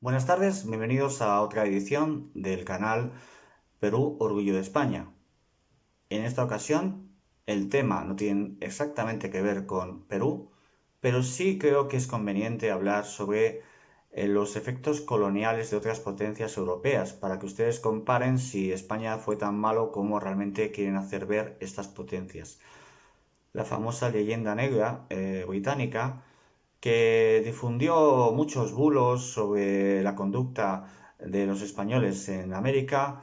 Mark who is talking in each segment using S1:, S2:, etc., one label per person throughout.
S1: Buenas tardes, bienvenidos a otra edición del canal Perú Orgullo de España. En esta ocasión, el tema no tiene exactamente que ver con Perú, pero sí creo que es conveniente hablar sobre los efectos coloniales de otras potencias europeas, para que ustedes comparen si España fue tan malo como realmente quieren hacer ver estas potencias. La famosa leyenda negra británica que difundió muchos bulos sobre la conducta de los españoles en América,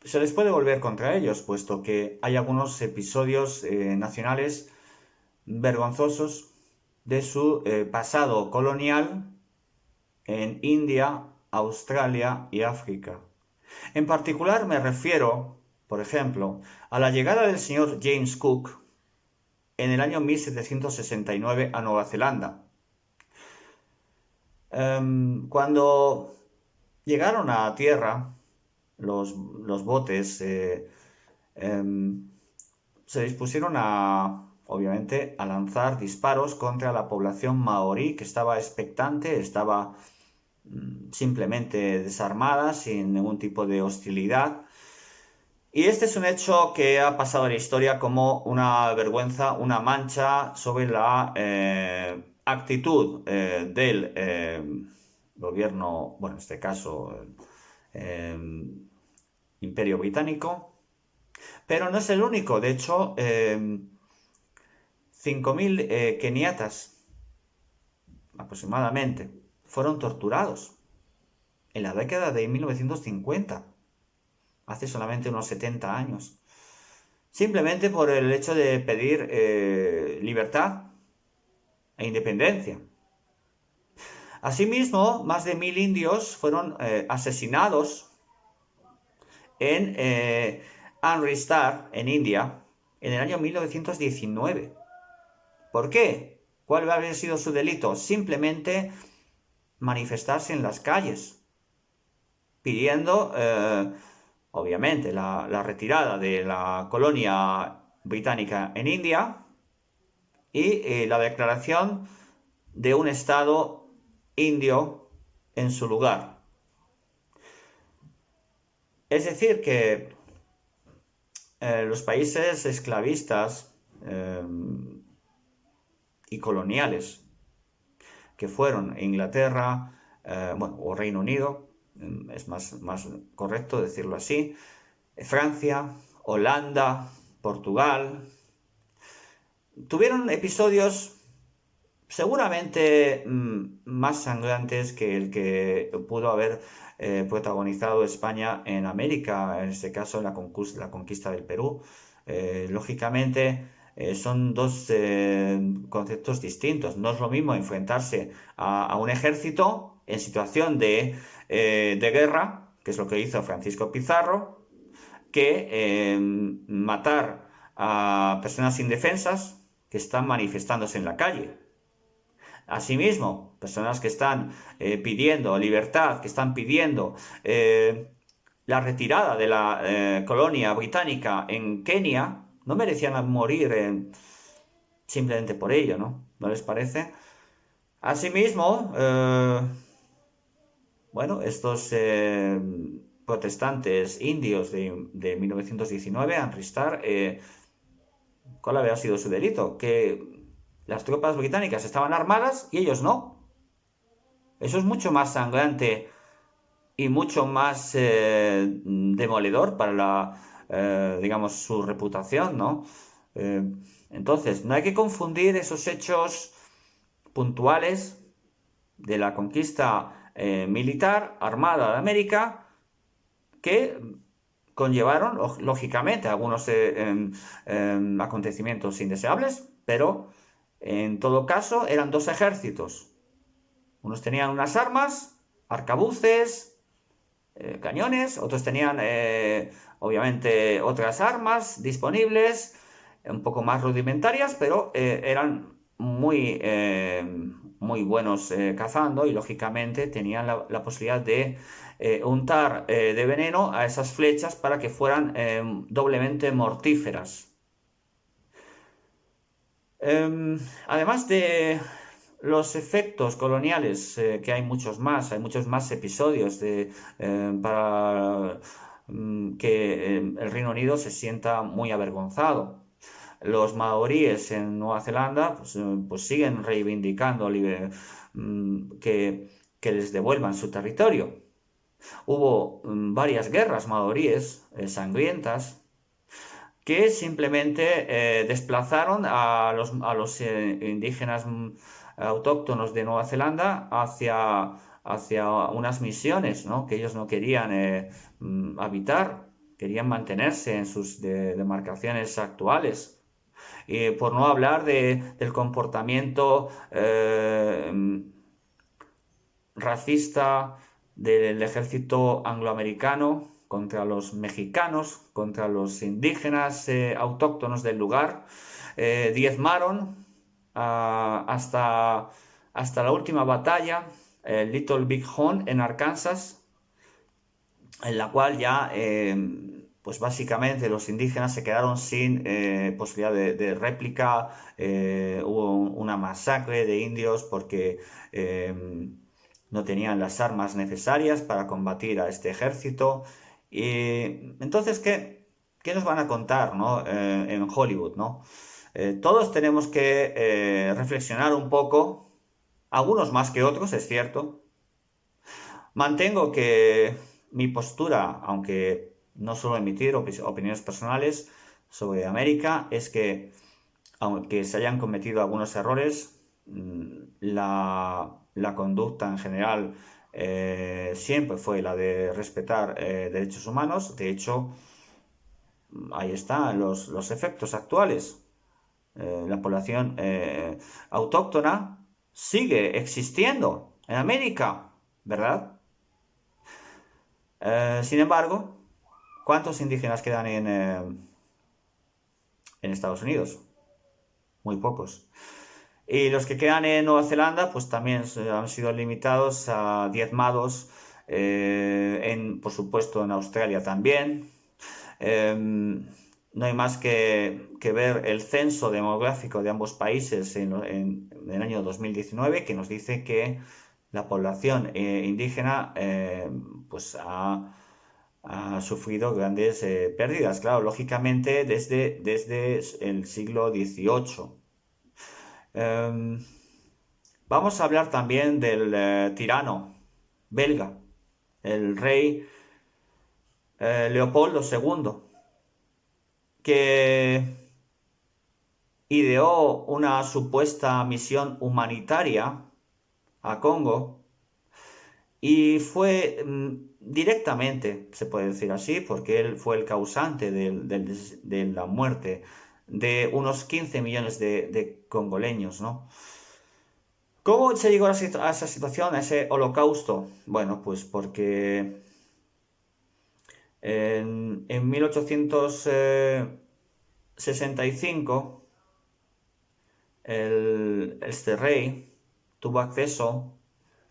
S1: se les puede volver contra ellos, puesto que hay algunos episodios nacionales vergonzosos de su pasado colonial en India, Australia y África. En particular me refiero, por ejemplo, a la llegada del señor James Cook en el año 1769 a Nueva Zelanda. Cuando llegaron a tierra, los botes se dispusieron obviamente, a lanzar disparos contra la población maorí, que estaba expectante, estaba simplemente desarmada, sin ningún tipo de hostilidad. Y este es un hecho que ha pasado a la historia como una vergüenza, una mancha sobre la actitud del gobierno, bueno, en este caso, eh, Imperio Británico. Pero no es el único. De hecho, 5.000 keniatas aproximadamente fueron torturados en la década de 1950, hace solamente unos 70 años. Simplemente por el hecho de pedir libertad e independencia. Asimismo, más de 1.000 indios fueron asesinados en Amritsar, en India, en el año 1919. ¿Por qué? ¿Cuál habría sido su delito? Simplemente manifestarse en las calles, pidiendo, obviamente, la retirada de la colonia británica en India y la declaración de un estado indio en su lugar. Es decir, que los países esclavistas y coloniales, que fueron Inglaterra, o Reino Unido, es más correcto decirlo así, Francia, Holanda, Portugal, tuvieron episodios seguramente más sangrantes que el que pudo haber protagonizado España en América, en este caso en la conquista del Perú. Lógicamente son dos conceptos distintos. No es lo mismo enfrentarse a un ejército en situación de guerra, que es lo que hizo Francisco Pizarro, que matar a personas indefensas que están manifestándose en la calle. Asimismo, personas que están pidiendo libertad, que están pidiendo la retirada de la colonia británica en Kenia, no merecían morir simplemente por ello, ¿no? ¿No les parece? Asimismo, bueno, estos protestantes indios de 1919, Amritsar, ¿cuál había sido su delito? Que las tropas británicas estaban armadas y ellos no. Eso es mucho más sangrante y mucho más demoledor para digamos, su reputación, ¿no? Eh, entonces, no hay que confundir esos hechos puntuales de la conquista militar armada de América que conllevaron, lógicamente, algunos acontecimientos indeseables, pero en todo caso eran dos ejércitos. Unos tenían unas armas, arcabuces, cañones, otros tenían obviamente otras armas disponibles, un poco más rudimentarias, pero eran muy buenos cazando y lógicamente tenían la posibilidad de untar de veneno a esas flechas para que fueran doblemente mortíferas. Además de Los efectos coloniales, que hay muchos más episodios para que el Reino Unido se sienta muy avergonzado. Los maoríes en Nueva Zelanda pues siguen reivindicando que les devuelvan su territorio. Hubo varias guerras maoríes sangrientas que simplemente desplazaron a los indígenas autóctonos de Nueva Zelanda hacia unas misiones, ¿no? Que ellos no querían habitar, querían mantenerse en sus demarcaciones actuales. Y por no hablar del comportamiento racista del ejército angloamericano contra los mexicanos, contra los indígenas autóctonos del lugar. Diezmaron hasta la última batalla, Little Big Horn en Arkansas, en la cual ya pues básicamente los indígenas se quedaron sin posibilidad de réplica. Hubo una masacre de indios porque no tenían las armas necesarias para combatir a este ejército. Y entonces, ¿qué nos van a contar, ¿no? En Hollywood, ¿no? Todos tenemos que reflexionar un poco, algunos más que otros, es cierto. Mantengo que mi postura, aunque no suelo emitir opiniones personales sobre América, es que aunque se hayan cometido algunos errores, la conducta en general siempre fue la de respetar derechos humanos. De hecho, ahí están los efectos actuales. La población autóctona sigue existiendo en América, ¿verdad? Sin embargo, ¿cuántos indígenas quedan en Estados Unidos? Muy pocos. Y los que quedan en Nueva Zelanda, pues también han sido limitados, diezmados, por supuesto en Australia también. No hay más que ver el censo demográfico de ambos países en el año 2019, que nos dice que la población indígena pues ha sufrido grandes pérdidas, claro, lógicamente desde el siglo XVIII. Vamos a hablar también del tirano belga, el rey Leopoldo II, que ideó una supuesta misión humanitaria a Congo y fue directamente, se puede decir así, porque él fue el causante de la muerte de unos 15 millones de congoleños, ¿no? ¿Cómo se llegó a esa situación, a ese holocausto? Bueno, pues porque en 1865 este rey tuvo acceso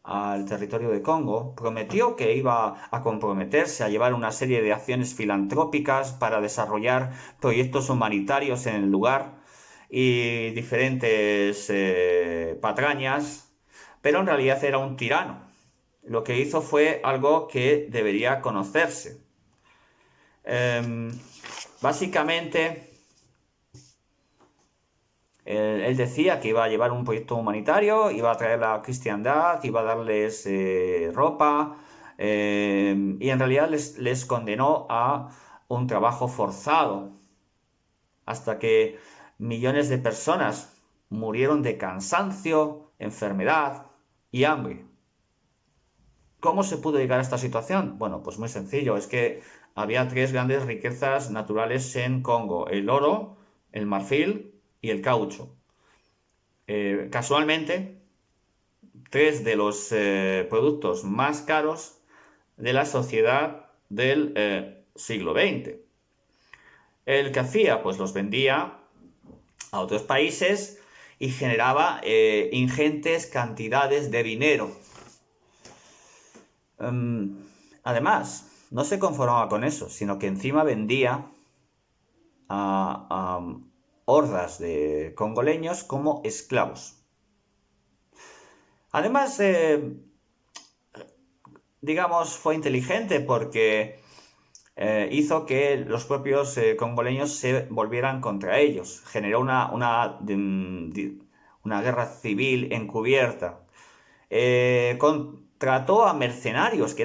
S1: al territorio de Congo, prometió que iba a comprometerse a llevar una serie de acciones filantrópicas para desarrollar proyectos humanitarios en el lugar y diferentes patrañas, pero en realidad era un tirano. Lo que hizo fue algo que debería conocerse. Básicamente, él decía que iba a llevar un proyecto humanitario, iba a traer la cristiandad, iba a darles ropa, y en realidad les condenó a un trabajo forzado, hasta que millones de personas murieron de cansancio, enfermedad y hambre. ¿Cómo se pudo llegar a esta situación? Bueno, pues muy sencillo, es que había tres grandes riquezas naturales en Congo: el oro, el marfil y el caucho. Casualmente, tres de los productos más caros de la sociedad del siglo XX. El que hacía, pues los vendía a otros países y generaba ingentes cantidades de dinero. Además, no se conformaba con eso, sino que encima vendía a hordas de congoleños como esclavos. Además, digamos, fue inteligente porque hizo que los propios congoleños se volvieran contra ellos. Generó una guerra civil encubierta. Contrató a mercenarios que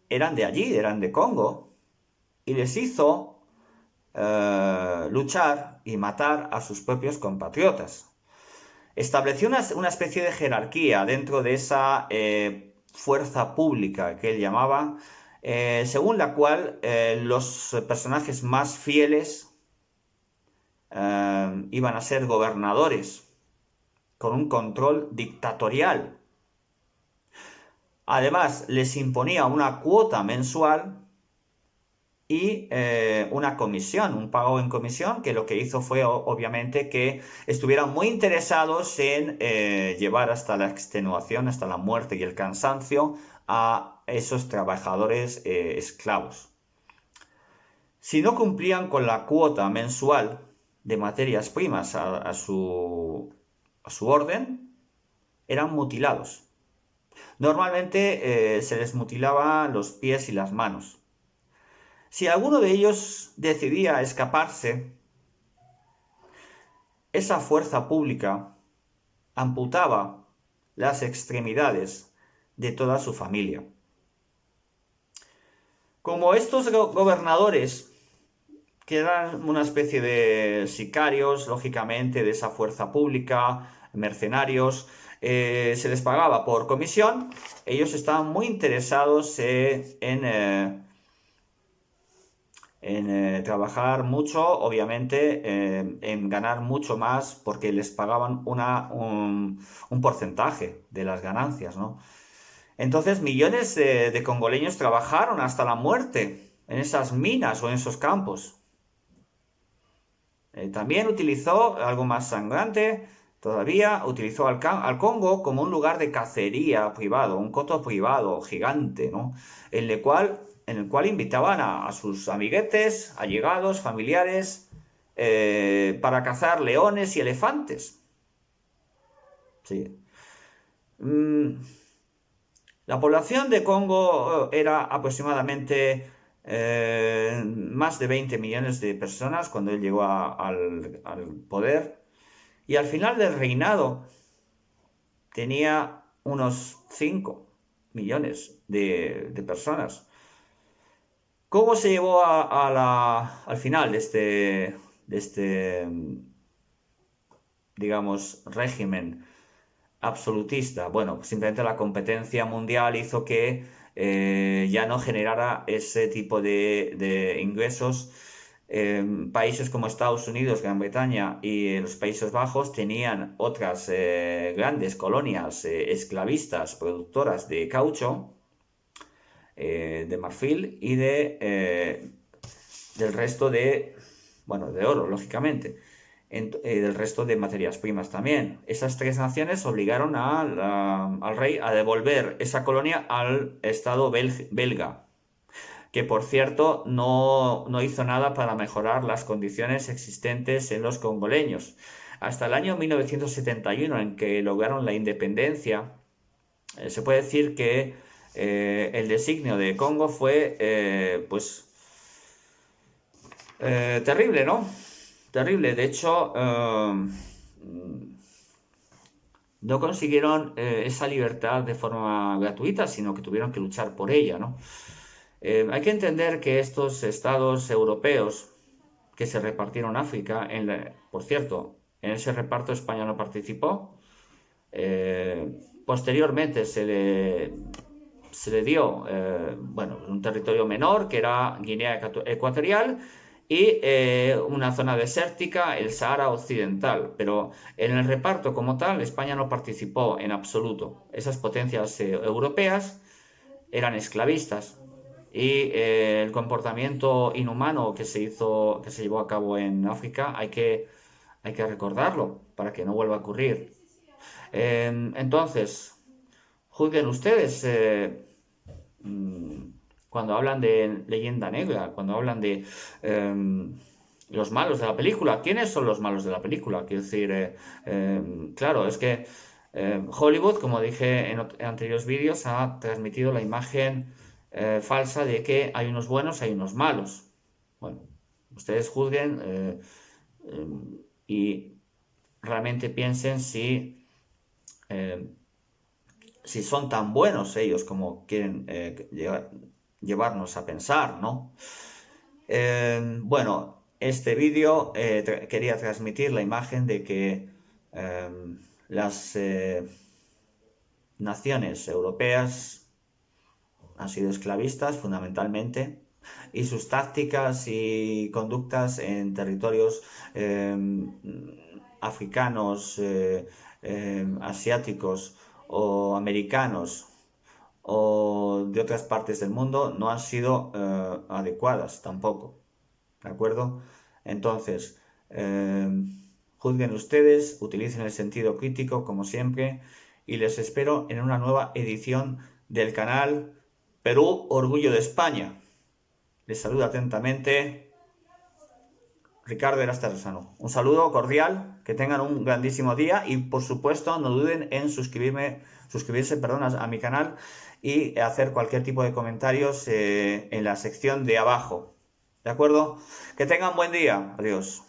S1: eran de allí, eran de Congo, y les hizo luchar y matar a sus propios compatriotas. Estableció una especie de jerarquía dentro de esa fuerza pública que él llamaba, según la cual los personajes más fieles iban a ser gobernadores con un control dictatorial. Además, les imponía una cuota mensual y una comisión, un pago en comisión, que lo que hizo fue obviamente que estuvieran muy interesados en llevar hasta la extenuación, hasta la muerte y el cansancio a esos trabajadores esclavos. Si no cumplían con la cuota mensual de materias primas a su orden, eran mutilados. Normalmente se les mutilaba los pies y las manos. Si alguno de ellos decidía escaparse, esa fuerza pública amputaba las extremidades de toda su familia. Como estos gobernadores, que eran una especie de sicarios, lógicamente, de esa fuerza pública, mercenarios, se les pagaba por comisión, ellos estaban muy interesados en trabajar mucho, obviamente, en ganar mucho más, porque les pagaban un porcentaje de las ganancias, ¿no? Entonces, millones de congoleños trabajaron hasta la muerte en esas minas o en esos campos. También utilizó algo más sangrante, todavía utilizó al Congo como un lugar de cacería privado, un coto privado gigante, ¿no? En el cual invitaban a sus amiguetes, allegados, familiares, para cazar leones y elefantes. Sí. La población de Congo era aproximadamente más de 20 millones de personas cuando él llegó al poder. Y al final del reinado tenía unos 5 millones de personas. ¿Cómo se llevó al final de este, digamos, régimen absolutista? Bueno, simplemente la competencia mundial hizo que ya no generara ese tipo de ingresos. Países como Estados Unidos, Gran Bretaña y los Países Bajos tenían otras grandes colonias esclavistas productoras de caucho, de marfil y del resto de oro, lógicamente, del resto de materias primas también. Esas tres naciones obligaron al rey a devolver esa colonia al Estado belga, que por cierto no hizo nada para mejorar las condiciones existentes en los congoleños. Hasta el año 1971, en que lograron la independencia, se puede decir que el designio de Congo fue terrible, ¿no? Terrible. De hecho, no consiguieron esa libertad de forma gratuita, sino que tuvieron que luchar por ella, ¿no? Hay que entender que estos estados europeos que se repartieron África, por cierto, en ese reparto España no participó. Posteriormente se le dio un territorio menor, que era Guinea Ecuatorial, y una zona desértica, el Sahara Occidental. Pero en el reparto como tal, España no participó en absoluto. Esas potencias europeas eran esclavistas. Y el comportamiento inhumano que se llevó a cabo en África hay que recordarlo para que no vuelva a ocurrir. Entonces, juzguen ustedes cuando hablan de leyenda negra, cuando hablan de los malos de la película. ¿Quiénes son los malos de la película? Quiero decir, claro, es que Hollywood, como dije en anteriores vídeos, ha transmitido la imagen falsa de que hay unos buenos, hay unos malos. Bueno, ustedes juzguen y realmente piensen si son tan buenos ellos como quieren llevarnos a pensar, ¿no? Bueno, este vídeo quería transmitir la imagen de que las naciones europeas han sido esclavistas fundamentalmente, y sus tácticas y conductas en territorios africanos, asiáticos o americanos o de otras partes del mundo no han sido adecuadas tampoco, ¿de acuerdo? Entonces, juzguen ustedes, utilicen el sentido crítico como siempre, y les espero en una nueva edición del canal Perú, Orgullo de España. Les saluda atentamente Ricardo Erastarasano. Un saludo cordial, que tengan un grandísimo día y por supuesto no duden en suscribirse a mi canal y hacer cualquier tipo de comentarios en la sección de abajo. ¿De acuerdo? Que tengan buen día. Adiós.